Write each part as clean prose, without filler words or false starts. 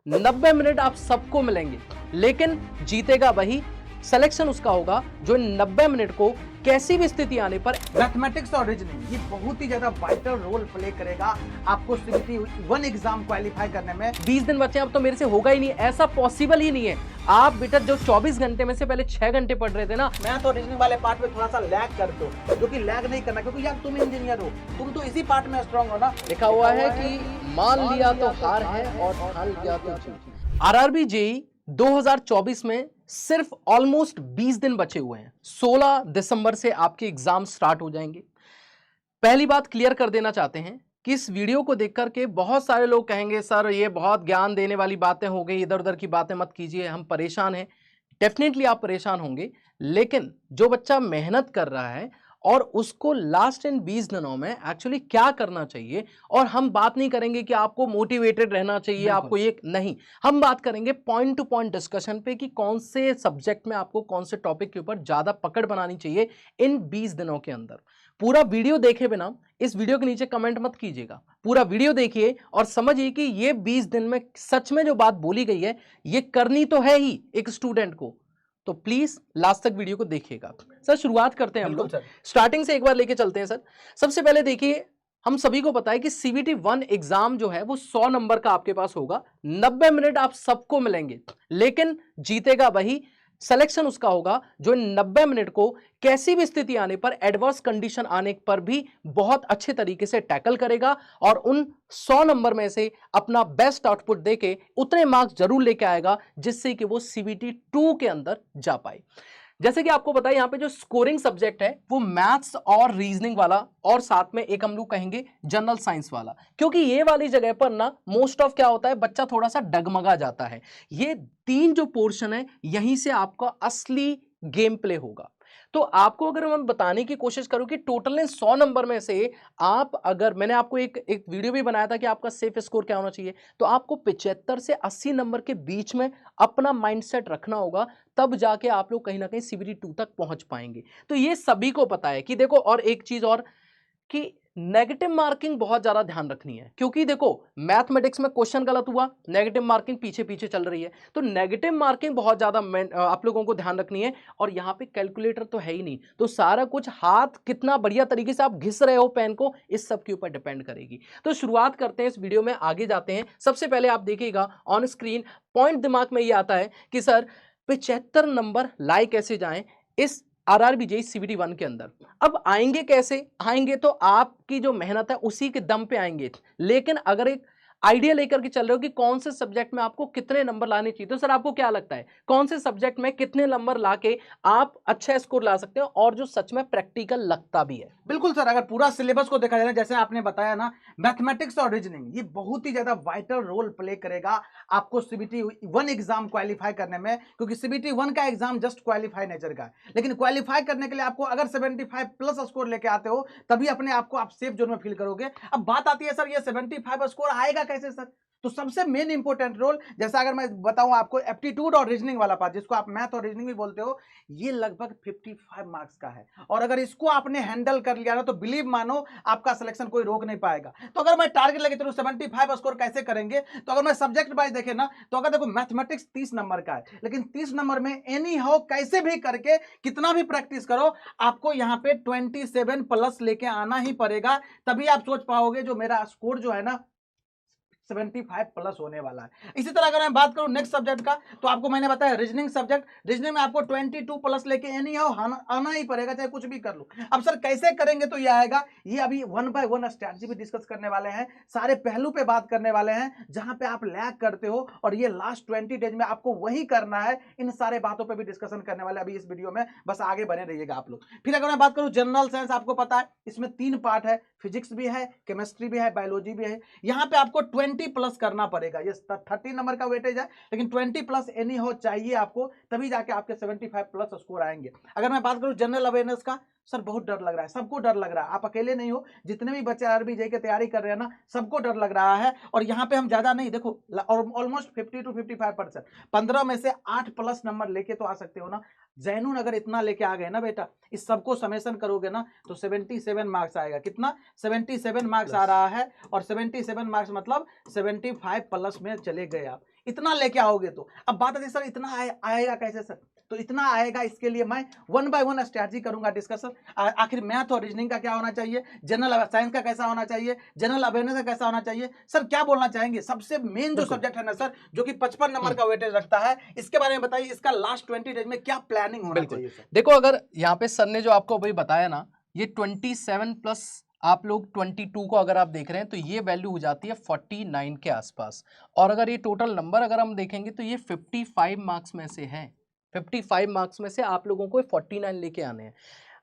90 minute आप सबको मिलेंगे, लेकिन जीतेगा वही, सिलेक्शन उसका होगा जो इन 90 मिनट को कैसी भी स्थिति आने पर मैथमेटिक्स और रीजनिंग ये बहुत ही ज्यादा वाइटल रोल प्ले करेगा आपको सीबीटी 1 एग्जाम क्वालिफाई करने में। 20 दिन बचे हैं, अब तो मेरे से होगा ही नहीं, ऐसा पॉसिबल ही नहीं है। आप बेटा जो 24 घंटे में से पहले 6 घंटे पढ़ रहे थे ना, मैथ और रीजनिंग वाले पार्ट में थोड़ा सा लैग कर दो, जो कि लैग नहीं करना, क्योंकि यार तुम इंजीनियर हो, तुम तो इसी पार्ट में स्ट्रांग हो ना। लिखा हुआ है कि मान लिया तो हार है और ठान लिया तो जीत। आरआरबी जेई 2024 में सिर्फ ऑलमोस्ट 20 दिन बचे हुए हैं। 16 दिसंबर से आपके एग्जाम स्टार्ट हो जाएंगे। पहली बात क्लियर कर देना चाहते हैं कि इस वीडियो को देख करके बहुत सारे लोग कहेंगे सर ये बहुत ज्ञान देने वाली बातें हो गई, इधर उधर की बातें मत कीजिए, हम परेशान हैं। डेफिनेटली आप परेशान होंगे, लेकिन जो बच्चा मेहनत कर रहा है और उसको लास्ट इन 20 दिनों में एक्चुअली क्या करना चाहिए, और हम बात नहीं करेंगे कि आपको मोटिवेटेड रहना चाहिए, आपको ये नहीं, हम बात करेंगे पॉइंट टू पॉइंट डिस्कशन पे कि कौन से सब्जेक्ट में आपको कौन से टॉपिक के ऊपर ज्यादा पकड़ बनानी चाहिए इन 20 दिनों के अंदर। पूरा वीडियो देखे बिना इस वीडियो के नीचे कमेंट मत कीजिएगा, पूरा वीडियो देखिए और समझिए कि ये 20 दिन में सच में जो बात बोली गई है ये करनी तो है ही एक स्टूडेंट को, तो प्लीज लास्ट तक वीडियो को देखिएगा। सर शुरुआत करते हैं हम लोग, स्टार्टिंग से एक बार लेके चलते हैं। सर सबसे पहले देखिए, हम सभी को पता है कि सीबीटी 1 एग्जाम जो है वो 100 नंबर का आपके पास होगा, 90 मिनट आप सबको मिलेंगे, लेकिन जीतेगा वही, सिलेक्शन उसका होगा जो इन 90 मिनट को कैसी भी स्थिति आने पर, एडवर्स कंडीशन आने पर भी बहुत अच्छे तरीके से टैकल करेगा और उन 100 नंबर में से अपना बेस्ट आउटपुट देके उतने मार्क्स जरूर लेके आएगा जिससे कि वो सीबीटी 2 के अंदर जा पाए। जैसे कि आपको पता है यहाँ पे जो स्कोरिंग सब्जेक्ट है वो मैथ्स और रीजनिंग वाला, और साथ में एक हम लोग कहेंगे जनरल साइंस वाला, क्योंकि ये वाली जगह पर ना मोस्ट ऑफ क्या होता है, बच्चा थोड़ा सा डगमगा जाता है। ये 3 जो पोर्शन है यहीं से आपका असली गेम प्ले होगा। तो आपको अगर मैं बताने की कोशिश करूं कि टोटल 100 नंबर में से आप, अगर मैंने आपको एक वीडियो भी बनाया था कि आपका सेफ स्कोर क्या होना चाहिए, तो आपको 75 से 80 नंबर के बीच में अपना माइंडसेट रखना होगा, तब जाके आप लोग कहीं ना कहीं सीबीटी 2 तक पहुंच पाएंगे। तो ये सभी को पता है कि देखो, और एक चीज और कि नेगेटिव मार्किंग बहुत ज्यादा ध्यान रखनी है, क्योंकि देखो मैथमेटिक्स में क्वेश्चन गलत हुआ, नेगेटिव मार्किंग पीछे पीछे चल रही है, तो नेगेटिव मार्किंग बहुत ज्यादा आप लोगों को ध्यान रखनी है। और यहाँ पे कैलकुलेटर तो है ही नहीं, तो सारा कुछ हाथ कितना बढ़िया तरीके से आप घिस रहे हो पेन को, इस सब के ऊपर डिपेंड करेगी। तो शुरुआत करते हैं इस वीडियो में, आगे जाते हैं। सबसे पहले आप देखिएगा ऑन स्क्रीन पॉइंट दिमाग में ये आता है कि सर 75 नंबर लाई कैसे जाएं इस आरआरबी जेईई सीबीटी 1 के अंदर। अब आएंगे कैसे आएंगे, तो आपकी जो मेहनत है उसी के दम पे आएंगे, लेकिन अगर एक आइडिया लेकर के चल रहे हो कि कौन से सब्जेक्ट में आपको कितने नंबर लाने चाहिए, तो सर आपको क्या लगता है कौन से सब्जेक्ट में कितने नंबर लाके आप अच्छा स्कोर ला सकते हो, और जो सच में प्रैक्टिकल लगता भी है? बिल्कुल सर, अगर पूरा सिलेबस को देखा जाए, जैसे आपने बताया ना, मैथमेटिक्स और रीजनिंग ये बहुत ही ज्यादा वाइटल रोल प्ले करेगा आपको सीबीटी 1 एग्जाम क्वालिफाई करने में, क्योंकि सीबीटी 1 का एग्जाम जस्ट क्वालिफाई नेचर का है, लेकिन क्वालिफाई करने के लिए आपको अगर 75 प्लस स्कोर लेके आते हो तभी अपने आप को आप सेफ जोन में फील करोगे। अब बात आती है सर ये 75 स्कोर आएगा कैसे सर, तो सबसे मेन इंपॉर्टेंट रोल, जैसा अगर मैं बताऊं आपको एप्टीट्यूड और रीजनिंग वाला पार्ट, जिसको आप मैथ और रीजनिंग भी बोलते हो, ये लगभग 55 मार्क्स का है, और अगर इसको आपने हैंडल कर लिया ना तो बिलीव मानो आपका सिलेक्शन कोई रोक नहीं पाएगा। तो अगर मैं टारगेट लेके चलूं 75 स्कोर कैसे करेंगे, तो अगर मैं सब्जेक्ट वाइज देखे ना, तो अगर देखो मैथमेटिक्स 30 नंबर का है, लेकिन 30 नंबर में एनी हाउ कैसे भी करके कितना भी प्रैक्टिस करो, आपको यहाँ पे 27 प्लस लेके आना ही पड़ेगा, तभी आप सोच पाओगे जो मेरा स्कोर जो है ना 75 प्लस होने वाला है। इसी तरह अगर मैं बात करूं नेक्स्ट सब्जेक्ट का, तो आपको मैंने बताया रीजनिंग सब्जेक्ट, रीजनिंग में आपको 22 प्लस लेके एनी हाउ आना ही पड़ेगा, चाहे कुछ भी कर लो। अब सर कैसे करेंगे, तो ये आएगा, ये अभी 1 बाय 1 स्ट्रैटेजी भी डिस्कस करने वाले हैं, सारे पहलू पे बात करने वाले हैं, जहां पे आप लैग करते हो, और ये लास्ट 20 डेज में आपको वही करना है। इन सारे बातों पर भी डिस्कशन करने वाले अभी इस वीडियो में, बस आगे बने रहिएगा आप लोग। फिर अगर मैं बात करूं जनरल साइंस, आपको पता है इसमें 3 पार्ट है, फिजिक्स भी है, केमिस्ट्री भी है, बायोलॉजी भी है। यहाँ पे आपको 20 प्लस करना पड़ेगा, ये 30 नंबर का वेटेज है, लेकिन 20 प्लस एनी हो चाहिए आपको, तभी जाके आपके 75 प्लस स्कोर आएंगे। अगर मैं बात करूं जनरल अवेयरनेस का, सर बहुत डर लग रहा है, सबको डर लग रहा है, आप अकेले नहीं हो, जितने भी बच्चे आरबी जेईई की तैयारी कर रहे हैं ना, सबको डर लग रहा है। और यहाँ पे हम ज्यादा नहीं, देखो ऑलमोस्ट 50 to 55%, 15 में से 8 प्लस नंबर लेके तो आ सकते हो ना। जैनून अगर इतना लेके आ गए ना बेटा, इस सबको समेशन करोगे ना, तो 77 मार्क्स आएगा। कितना? 77 मार्क्स आ रहा है, और 77 मार्क्स मतलब 75 प्लस में चले गए आप। इतना लेके आओगे तो। अब बात आती है सर इतना आएगा कैसे सर, तो इतना आएगा इसके लिए मैं 1 बाय 1 स्ट्रैटेजी करूंगा डिस्कशन। आखिर मैथ और रीजनिंग का क्या होना चाहिए, जनरल साइंस का कैसा होना चाहिए, जनरल अवेयरनेस का कैसा होना चाहिए, सर क्या बोलना चाहेंगे। सबसे मेन जो बिल्कुल। सब्जेक्ट है ना सर, जो कि 55 नंबर का वेटेज रखता है, इसके बारे में बताइए, इसका लास्ट 20 डेज में क्या प्लानिंग होना बिल्कुल। चाहिए सर। देखो अगर यहाँ पे सर ने जो आपको अभी बताया ना, ये 27 प्लस आप लोग 22 को अगर आप देख रहे हैं तो ये वैल्यू हो जाती है 49 के आसपास। और अगर ये टोटल नंबर अगर हम देखेंगे तो ये 55 मार्क्स में से है। 55 मार्क्स में से आप लोगों को 49 लेके आने हैं।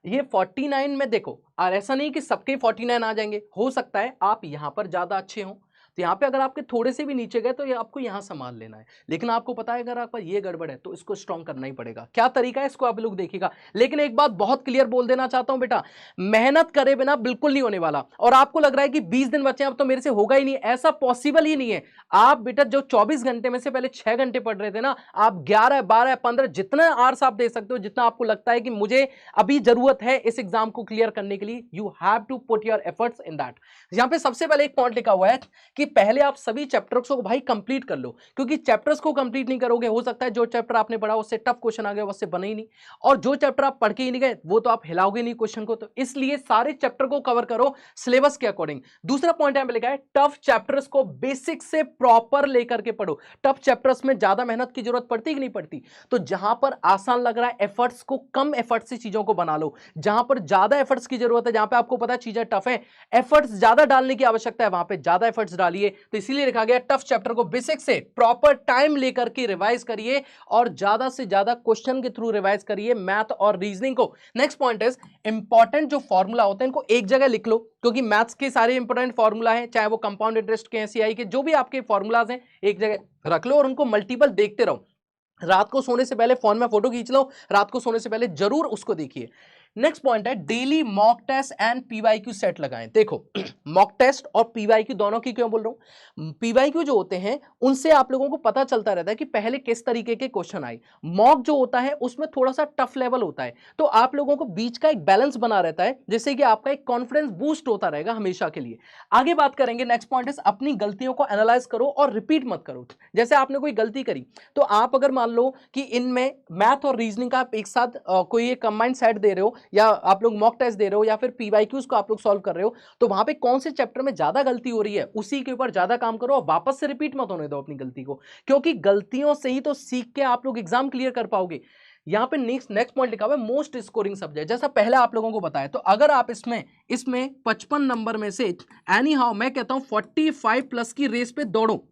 ये 49 में देखो, और ऐसा नहीं कि सबके 49 आ जाएंगे, हो सकता है आप यहां पर ज्यादा अच्छे हों, तो यहाँ पे अगर आपके थोड़े से भी नीचे गए तो ये आपको यहाँ संभाल लेना है। लेकिन आपको पता है अगर आपका ये गड़बड़ है तो इसको स्ट्रॉन्ग करना ही पड़ेगा। क्या तरीका है इसको आप लोग देखिएगा। लेकिन एक बात बहुत क्लियर बोल देना चाहता हूं बेटा, मेहनत करे बिना बिल्कुल नहीं होने वाला। और आपको लग रहा है कि 20 दिन बचे अब तो मेरे से होगा ही नहीं, ऐसा पॉसिबल ही नहीं है। आप बेटा जो 24 घंटे में से पहले 6 घंटे पढ़ रहे थे ना, आप 11 12 15 जितना आवर्स आप दे सकते हो, जितना आपको लगता है कि मुझे अभी जरूरत है इस एग्जाम को क्लियर करने के लिए, you have to put your efforts in that. यहां पे सबसे पहले एक पॉइंट लिखा हुआ है कि पहले आप सभी चैप्टर्स को भाई कंप्लीट कर लो, क्योंकि चैप्टर्स को कंप्लीट नहीं करोगे हो सकता है जो चैप्टर आपने पढ़ा उससे टफ क्वेश्चन आ गया, उससे बने ही नहीं। और जो चैप्टर आप पढ़ के ही नहीं गए वो तो आप हिलाओगे नहीं क्वेश्चन को, तो इसलिए सारे चैप्टर को कवर करो सिलेबस के अकॉर्डिंग। दूसरा पॉइंट यहां पे लिखा है टफ चैप्टर्स को बेसिक से प्रॉपर लेकर के पढ़ो। टफ चैप्टर्स में ज्यादा मेहनत की जरूरत पड़ती कि नहीं पड़ती, तो जहां पर आसान लग रहा है एफर्ट्स को कम एफर्ट से चीजों को बना लो। जहां पर ज्यादा एफर्ट्स की जरूरत है, जहां पे आपको पता है चीजें टफ है, एफर्ट्स ज्यादा डालने की आवश्यकता है, वहां पे ज्यादा एफर्ट्स डालिए। तो इसीलिए लिखा गया टफ चैप्टर को बेसिक से प्रॉपर टाइम लेकर के रिवाइज करिए और ज्यादा से ज्यादा क्वेश्चन के थ्रू रिवाइज करिए मैथ और रीजनिंग को। नेक्स्ट पॉइंट इज इंपॉर्टेंट जो फॉर्मूला होते हैं इनको एक जगह लिख लो, क्योंकि मैथ्स के सारे इंपॉर्टेंट फॉर्मूला हैं, चाहे वो कंपाउंड इंटरेस्ट के एससीआई के जो भी आपके फॉर्मूलाज हैं एक जगह रख लो और उनको मल्टीपल देखते रहो। रात को सोने से पहले फोन में फोटो खींच लो, रात को सोने से पहले जरूर उसको देखिए। नेक्स्ट पॉइंट है daily mock test and PYQ set लगाएं। देखो मॉक टेस्ट और पीवाईक्यू दोनों की क्यों बोल रहा हूं, पीवाईक्यू जो होते हैं उनसे आप लोगों को पता चलता रहता है कि पहले किस तरीके के क्वेश्चन आए। मॉक जो होता है उसमें थोड़ा सा टफ लेवल होता है, तो आप लोगों को बीच का एक बैलेंस बना रहता है, जिससे कि आपका एक कॉन्फिडेंस बूस्ट होता रहेगा हमेशा के लिए। आगे बात करेंगे। नेक्स्ट पॉइंट है अपनी गलतियों को एनालाइज करो और रिपीट मत करो। जैसे आपने कोई गलती करी तो आप अगर मान लो कि इनमें मैथ और रीजनिंग का आप एक साथ कोई एक कंबाइंड सेट दे रहे हो, या आप लोग मॉक टेस्ट दे रहे हो, या फिर पीवाईक्यूज को आप लोग सॉल्व कर रहे हो, तो वहां पे कौन से चैप्टर में ज्यादा गलती हो रही है उसी के ऊपर ज्यादा काम करो और वापस से रिपीट मत होने दो अपनी गलती को, क्योंकि गलतियों से ही तो सीख के आप लोग एग्जाम क्लियर कर पाओगे। यहां पे नेक्स्ट पॉइंट लिखा हुआ है मोस्ट स्कोरिंग सब्जेक्ट, जैसा पहले आप लोगों को बताया। तो अगर आप इसमें 55 नंबर में से एनी हाउ मैं कहता हूं 45 प्लस की रेस पे दौड़ो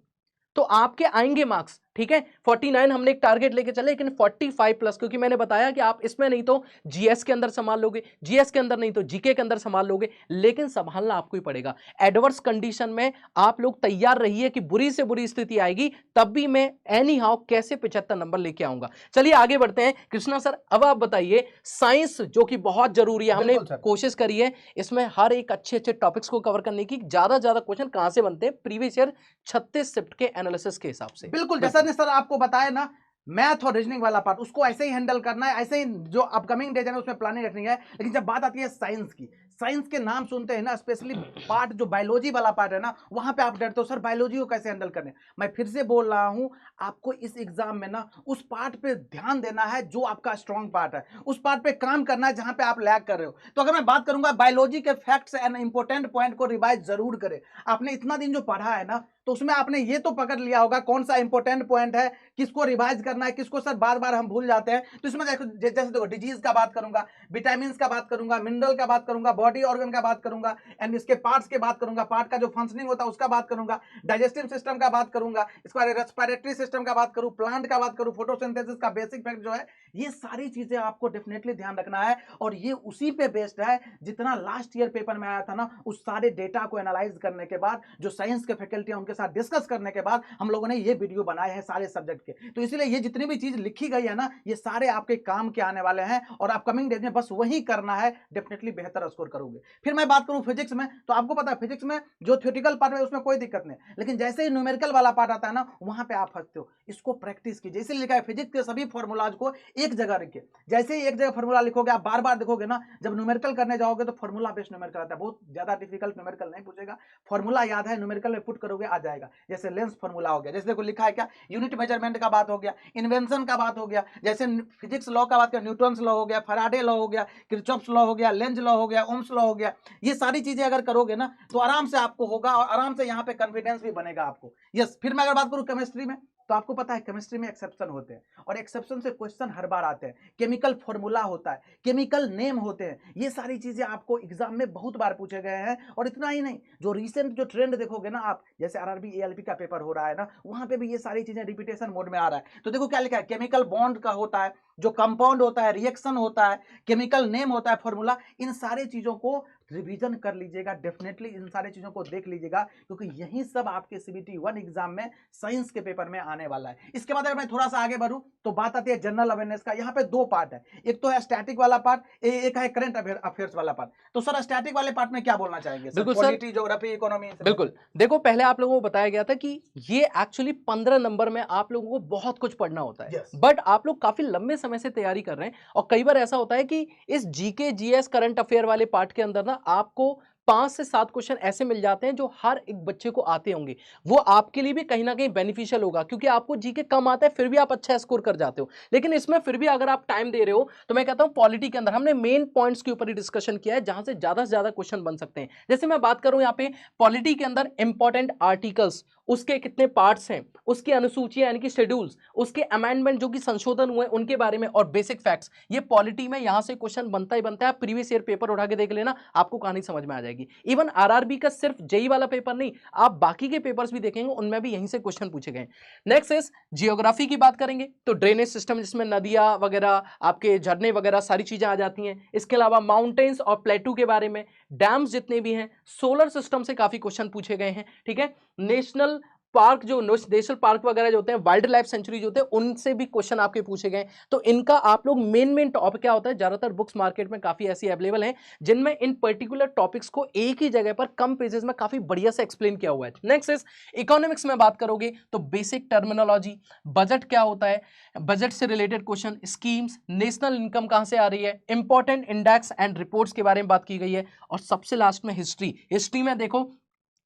तो आपके आएंगे मार्क्स। ठीक है 49 हमने एक टारगेट लेके चले, लेकिन 45 प्लस, क्योंकि मैंने बताया कि आप इसमें नहीं तो जीएस के अंदर संभाल लोगे, जीएस के अंदर नहीं तो जीके के अंदर संभाल लोगे, लेकिन संभालना आपको ही पड़ेगा। एडवर्स कंडीशन में आप लोग तैयार रहिए कि बुरी से बुरी स्थिति आएगी, तब भी मैं एनी हाउ कैसे 75 नंबर लेके आऊंगा। चलिए आगे बढ़ते हैं। कृष्णा सर अब आप बताइए साइंस जो कि बहुत जरूरी है, हमने कोशिश करी है इसमें हर एक अच्छे अच्छे टॉपिक्स को कवर करने की। ज्यादा क्वेश्चन कहां से बनते हैं प्रीवियस ईयर 36 शिफ्ट के एनालिसिस के हिसाब से। बिल्कुल जैसा ने सर आपको बताया ना, मैथ और रीजनिंग वाला पार्ट उसको ऐसे ही हैंडल करना है, ऐसे ही जो अपकमिंग डेज है उसमें प्लानिंग रखनी है। लेकिन जब बात आती है साइंस की, साइंस के नाम सुनते हैं ना, स्पेशली पार्ट जो बायोलॉजी वाला पार्ट है ना, वहां पे आप डरते हो सर बायोलॉजी को कैसे हैंडल करें। मैं फिर से बोल रहा हूं, आपको इस एग्जाम में ना उस पार्ट पे ध्यान देना है जो आपका स्ट्रॉन्ग पार्ट है, उस पार्ट पे काम करना है जहां पे आप लैग कर रहे हो। तो अगर मैं बात करूंगा बायोलॉजी के फैक्ट्स एंड इंपॉर्टेंट पॉइंट को रिवाइज जरूर करें। आपने इतना दिन जो पढ़ा है ना, तो उसमें आपने ये तो पकड़ लिया होगा कौन सा इंपॉर्टेंट पॉइंट है, किसको रिवाइज करना है, किसको सर बार बार हम भूल जाते हैं। तो इसमें जैसे देखो डिजीज का बात करूंगा, विटामिन का बात करूंगा, मिनरल का बात करूंगा, बॉडी ऑर्गन का बात करूंगा, एंड इसके पार्ट्स के बात करूंगा, पार्ट का जो फंक्शनिंग होता है उसका बात करूंगा, डाइजेस्टिव सिस्टम का बात करूंगा, इसके बाद रेस्पिरेटरी सिस्टम का बात करूं, प्लांट का बात करूं, फोटोसिंथेसिस का बेसिक फैक्ट जो है, ये सारी चीजें आपको डेफिनेटली ध्यान रखना है। और ये उसी पे बेस्ड है जितना लास्ट ईयर पेपर में आया था ना, उस सारे डेटा को एनालाइज करने के बाद, जो साइंस के फैकल्टी है उनके साथ डिस्कस करने के बाद हम लोगों ने ये वीडियो बनाए हैं सारे सब्जेक्ट के। तो इसलिए ये जितनी भी चीज लिखी गई है ना, ये सारे आपके काम के आने वाले हैं और अपकमिंग डेज में बस वही करना है, डेफिनेटली बेहतर स्कोर करोगे। फिर मैं बात करूं फिजिक्स में, तो आपको पता है फिजिक्स में जो थ्योरेटिकल पार्ट है उसमें कोई दिक्कत नहीं, लेकिन जैसे ही न्यूमेरिकल वाला पार्ट आता है ना, वहां पे आप फंसते हो। इसको प्रैक्टिस कीजिए, इसलिए लिखा है फिजिक्स के सभी फॉर्मूलाज को एक जगह रखिए। जैसे ही एक जगह फॉर्मूला लिखोगे, आप बार बार देखोगे ना, जब न्यूमेरिकल करने जाओगे तो फॉर्मूला बेस्ड न्यूमेरिकल आता है, बहुत ज्यादा डिफिकल्ट न्यूमेरिकल नहीं पूछेगा, फॉर्मूला याद है न्यूमेरिकल में पुट करोगे आ जाएगा, जैसे लेंस फॉर्मूला हो गया, जैसे देखो लिखा है क्या, यूनिट मेजरमेंट का बात हो गया, इन्वेंशन का बात हो गया, जैसे फिजिक्स लॉ का बात किया, न्यूटन्स लॉ हो गया, फैराडे लॉ हो गया, किरचॉफ्स लॉ हो गया, लेंज लॉ हो गया, ओम्स लॉ हो गया। ये सारी चीजें अगर करोगे ना तो आराम से आपको होगा और आराम से यहाँ पे कॉन्फिडेंस भी बनेगा आपको। यस, फिर मैं अगर बात करूँ केमिस्ट्री में, तो आपको पता है केमिस्ट्री में एक्सेप्शन होते हैं और एक्सेप्शन से क्वेश्चन हर बार आते हैं। केमिकल फॉर्मूला होता है, केमिकल नेम होते हैं, ये सारी चीजें आपको एग्जाम में बहुत बार पूछे गए हैं। और इतना ही नहीं, जो रिसेंट जो ट्रेंड देखोगे ना आप, जैसे आरआरबी एएलपी का पेपर हो रहा है ना, वहां पे भी ये सारी चीजें रिपीटेशन मोड में आ रहा है। तो देखो क्या लिखा है, केमिकल बॉन्ड का होता है, जो कंपाउंड होता है, रिएक्शन होता है, केमिकल नेम होता है, फॉर्मूला, इन सारी चीजों को रिवीजन कर लीजिएगा, डेफिनेटली इन सारी चीजों को देख लीजिएगा, क्योंकि यही सब आपके सीबीटी 1 एग्जाम में साइंस के पेपर में आने वाला है। इसके बाद अगर मैं थोड़ा सा आगे बढ़ूं तो बात आती है जनरल अवेयरनेस का। यहाँ पे दो पार्ट है, एक तो है स्टैटिक वाला पार्ट, एक है करंट अफेयर्स वाला पार्ट। तो सर स्टैटिक वाले पार्ट में क्या बोलना चाहेंगे? बिल्कुल सर, पॉलिटी, ज्योग्राफी, इकोनॉमी। बिल्कुल। देखो, पहले आप लोगों को बताया गया था कि ये एक्चुअली 15 नंबर में आप लोगों को बहुत कुछ पढ़ना होता है, Yes. बट आप लोग काफी लंबे समय से तैयारी कर रहे हैं और कई बार ऐसा होता है कि इस जीके जीएस करंट अफेयर वाले पार्ट के अंदर ना आपको 5 से 7 क्वेश्चन ऐसे मिल जाते हैं जो हर एक बच्चे को आते होंगे। वो आपके लिए भी कहीं ना कहीं बेनिफिशियल होगा, क्योंकि आपको जीके कम आता है फिर भी आप अच्छा स्कोर कर जाते हो। लेकिन इसमें फिर भी अगर आप टाइम दे रहे हो तो मैं कहता हूं पॉलिटी के अंदर हमने मेन पॉइंट्स के ऊपर ही डिस्कशन किया है, जहां से ज्यादा क्वेश्चन बन सकते हैं। जैसे मैं बात करूं यहाँ पे पॉलिटी के अंदर इंपॉर्टेंट आर्टिकल्स, उसके कितने पार्ट्स हैं, उसकी अनुसूचियां यानी कि शेड्यूल्स, उसके अमेंडमेंट जो कि संशोधन हुए उनके बारे में, और बेसिक फैक्ट्स, ये पॉलिटी में यहां से क्वेश्चन बनता ही बनता है। प्रीवियस ईयर पेपर उठा के देख लेना, आपको कहानी समझ में आ जाएगी। इवन आरआरबी का सिर्फ जेई वाला पेपर नहीं, आप बाकी के पेपर्स भी देखेंगे, उनमें भी यहीं से क्वेश्चन पूछे गए। नेक्स्ट इज जियोग्राफी की बात करेंगे तो ड्रेनेज सिस्टम, जिसमें नदियां वगैरह, आपके झरने वगैरह सारी चीजें आ जाती हैं। इसके अलावा माउंटेन्स और प्लेटू के बारे में, डैम्स जितने भी हैं, सोलर सिस्टम से काफी क्वेश्चन पूछे गए हैं। ठीक है, नेशनल पार्क, जो नेशनल पार्क वगैरह जो होते हैं, वाइल्ड लाइफ सेंचुरी जो होते हैं, उनसे भी क्वेश्चन आपके पूछे गए। तो इनका आप लोग मेन टॉपिक क्या होता है, ज्यादातर बुक्स मार्केट में काफी ऐसी अवेलेबल हैं जिनमें इन पर्टिकुलर टॉपिक्स को एक ही जगह पर कम पेजेस में काफी बढ़िया से एक्सप्लेन किया हुआ है। नेक्स्ट इज इकोनॉमिक्स में बात करोगे तो बेसिक टर्मिनोलॉजी, बजट क्या होता है, बजट से related question, schemes, national income कहां से आ रही है, इंपॉर्टेंट इंडेक्स एंड रिपोर्ट्स के बारे में बात की गई है। और सबसे लास्ट में हिस्ट्री में देखो,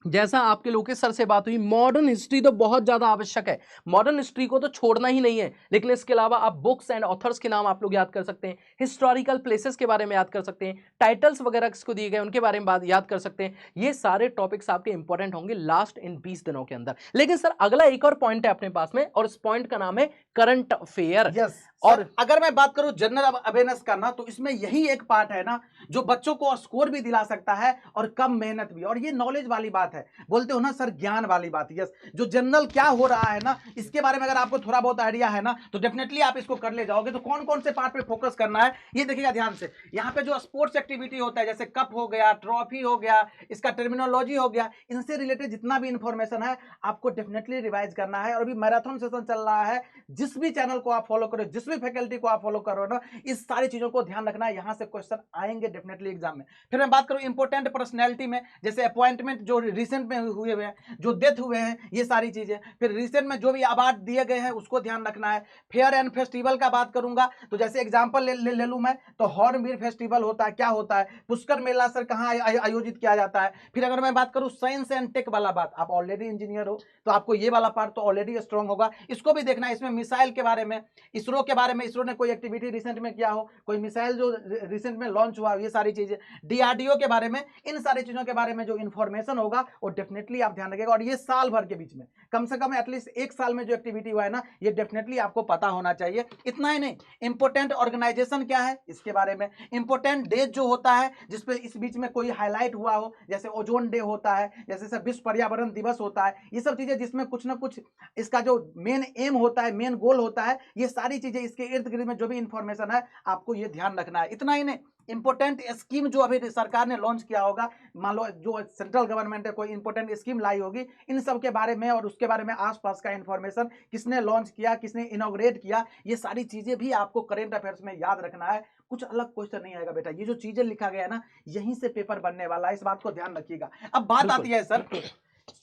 जैसा आपके लोकेश सर से बात हुई, मॉडर्न हिस्ट्री तो बहुत ज्यादा आवश्यक है, मॉडर्न हिस्ट्री को तो छोड़ना ही नहीं है। लेकिन इसके अलावा आप बुक्स एंड ऑथर्स के नाम आप लोग याद कर सकते हैं, हिस्टोरिकल प्लेसेस के बारे में याद कर सकते हैं, टाइटल्स वगैरह किसको दिए गए उनके बारे में याद कर सकते हैं। ये सारे टॉपिक्स आपके इंपॉर्टेंट होंगे लास्ट इन 20 दिनों के अंदर। लेकिन सर अगला एक और पॉइंट है अपने पास में, और इस पॉइंट का नाम है करंट अफेयर। यस, और और अगर मैं बात करूं जनरल अवेयरनेस करना, तो इसमें यही एक पार्ट है ना जो बच्चों को स्कोर भी दिला सकता है और कम मेहनत भी। और ये नॉलेज वाली बात है, बोलते हो ना सर ज्ञान वाली बात। यस, जो जनरल क्या हो रहा है ना, इसके बारे में अगर आपको थोड़ा बहुत आइडिया है ना, तो डेफिनेटली आप इसको कर ले जाओगे। तो कौन कौन से पार्ट पे फोकस करना है ये देखिएगा ध्यान से। यहाँ पे जो स्पोर्ट्स एक्टिविटी होता है, जैसे कप हो गया, ट्रॉफी हो गया, इसका टर्मिनोलॉजी हो गया, इनसे रिलेटेड जितना भी इंफॉर्मेशन है आपको डेफिनेटली रिवाइज करना है। और अभी मैराथन सेशन चल रहा है, जिस भी चैनल को आप फॉलो करो, जिस भी फैकल्टी को आप फॉलो करो ना, इस सारी चीजों को ध्यान रखना है, यहां से क्वेश्चन आएंगे डेफिनेटली एग्जाम में। फिर मैं बात करूं इंपोर्टेंट पर्सनैलिटी में, जैसे अपॉइंटमेंट जो रिसेंट में हुए हुए हैं, जो डेथ हुए हैं, ये सारी चीजें। फिर रिसेंट में जो भी अवार्ड दिए गए हैं उसको ध्यान रखना है। फेयर एंड फेस्टिवल का बात करूंगा तो जैसे एग्जाम्पल ले लूं मैं, तो हॉर्नबिल फेस्टिवल होता है, क्या होता है, पुष्कर मेला सर कहाँ आयोजित किया जाता है। फिर अगर मैं बात करूं साइंस एंड टेक वाला बात, आप ऑलरेडी इंजीनियर हो तो आपको ये वाला पार्ट तो ऑलरेडी स्ट्रांग होगा, इसको भी देखना है। इसमें मिसाइल के बारे में, इसरो के बारे में, इसरो ने कोई एक्टिविटी रिसेंट में किया हो, कोई मिसाइल जो रिसेंट में लॉन्च हुआ, ये सारी चीजें, डीआरडीओ के बारे में, इन सारी चीजों के बारे में जो इंफॉर्मेशन होगा वो डेफिनेटली आप ध्यान रखिएगा। और ये साल भर के बीच में कम से कम एटलीस्ट एक साल में जो एक्टिविटी हुआ है ना, ये डेफिनेटली आपको पता होना चाहिए। इतना ही नहीं, इंपोर्टेंट ऑर्गेनाइजेशन क्या है इसके बारे में, इंपोर्टेंट डेज जो होता है जिसपे इस बीच में कोई हाईलाइट हुआ हो, जैसे ओजोन डे होता है, जैसे विश्व पर्यावरण दिवस होता है, ये सब चीजें जिसमें कुछ ना कुछ इसका जो मेन एम होता है, मेन गोल होता है, ये सारी चीजें इसके इर्द गिर्द में जो भी इंफॉर्मेशन है आपको ये ध्यान रखना है। इतना ही नहीं, इंपोर्टेंट स्कीम जो अभी सरकार ने लॉन्च किया होगा, मान लो जो सेंट्रल गवर्नमेंट है कोई इंपोर्टेंट स्कीम लाई होगी, इन सब के बारे में और उसके बारे में आसपास का इंफॉर्मेशन, किसने लॉन्च किया, किसने इनॉग्रेट किया, ये सारी चीजें भी आपको करंट अफेयर्स में याद रखना है। कुछ अलग क्वेश्चन नहीं आएगा बेटा, ये जो चीजें लिखा गया है ना, यहीं से पेपर बनने वाला है, इस बात को ध्यान रखिएगा। अब बात आती है सर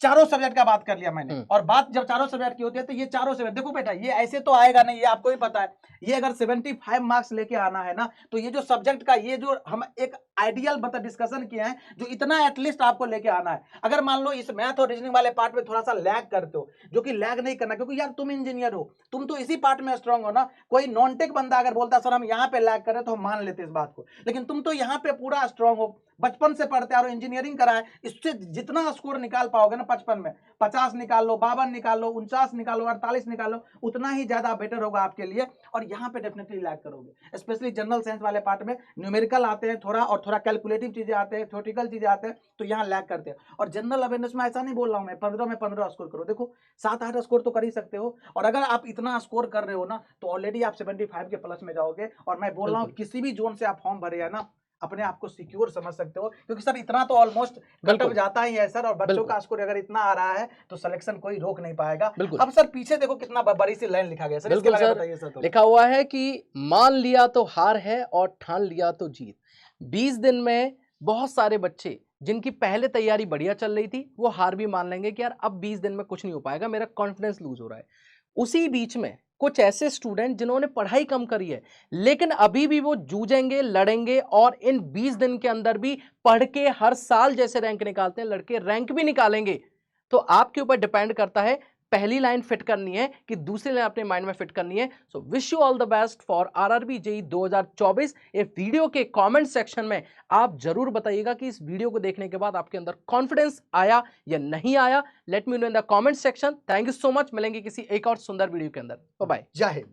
चारों सब्जेक्ट का बात कर लिया मैंने, और बात जब चारों सब्जेक्ट की होती है तो ये चारों सब्जेक्ट देखो बेटा, ये ऐसे तो आएगा नहीं, ये आपको भी पता है। ये अगर 75 मार्क्स लेके आना है ना, तो ये जो सब्जेक्ट का ये जो हम एक आइडियल मतलब डिस्कशन किए हैं, जो इतना एटलीस्ट आपको लेके आना है। अगर मान लो इस मैथ और रीजनिंग वाले पार्ट में थोड़ा सा लैग करते हो, जो कि लैग नहीं करना, क्योंकि यार तुम इंजीनियर हो, तुम तो इसी पार्ट में स्ट्रांग हो ना। कोई नॉन टेक बंदा अगर बोलता सर हम यहाँ पे लैग कर रहे तो हम मान लेते इस बात को, लेकिन तुम तो यहाँ पे पूरा स्ट्रांग हो, बचपन से पढ़ते आ रहे हो, इंजीनियरिंग करा है, इससे जितना स्कोर निकाल पाओगे ना 55 में, 50 निकाल लो, 52 निकाल लो, 49 निकाल लो, 48 निकाल लो, उतना ही ज्यादा बेटर होगा आपके लिए। और यहाँ पे डेफिनेटली लैग करोगे, स्पेशली जनरल साइंस वाले पार्ट में न्यूमेरिकल आते हैं थोड़ा, और थोड़ा कैलकुलेटिव चीजें आते हैं, थ्योरेटिकल चीजें आते हैं, तो यहाँ लैग करते हैं। और जनरल अवेयरनेस में ऐसा नहीं बोल रहा हूँ मैं 15 में 15 स्कोर करो, देखो 7-8 स्कोर तो कर ही सकते हो। और अगर आप इतना स्कोर कर रहे हो ना, तो ऑलरेडी आप 75 के प्लस में जाओगे। और मैं बोल रहा हूँ किसी भी जोन से आप फॉर्म भरे है ना, अपने आप को सिक्योर समझ सकते हो, क्योंकि सर इतना तो ऑलमोस्ट कटअप जाता ही है सर, और बच्चों का स्कोर अगर इतना आ रहा है तो सिलेक्शन कोई रोक नहीं पाएगा। अब सर पीछे देखो कितना बड़ी सी लाइन लिखा गया सर, इसके बारे में बताइए सर। लिखा हुआ है कि मान लिया तो हार है और ठान लिया तो जीत। 20 दिन में बहुत सारे बच्चे जिनकी पहले तैयारी बढ़िया चल रही थी, वो हार भी मान लेंगे कि यार अब 20 दिन में कुछ नहीं हो पाएगा, मेरा कॉन्फिडेंस लूज हो रहा है। उसी बीच में कुछ ऐसे स्टूडेंट जिन्होंने पढ़ाई कम करी है, लेकिन अभी भी वो जूझेंगे, लड़ेंगे, और इन 20 दिन के अंदर भी पढ़ के हर साल जैसे रैंक निकालते हैं, लड़के रैंक भी निकालेंगे। तो आपके ऊपर डिपेंड करता है, पहली लाइन फिट करनी है कि दूसरी लाइन अपने माइंड में फिट करनी है। So wish you all the best for RRB JEE 2024। ये वीडियो के कमेंट सेक्शन में आप जरूर बताइएगा कि इस वीडियो को देखने के बाद आपके अंदर कॉन्फिडेंस आया या नहीं आया। Let me know in the comment section. Thank you so much. मिलेंगे किसी एक और सुंदर वीडियो के अंदर। Bye bye. जय हिंद।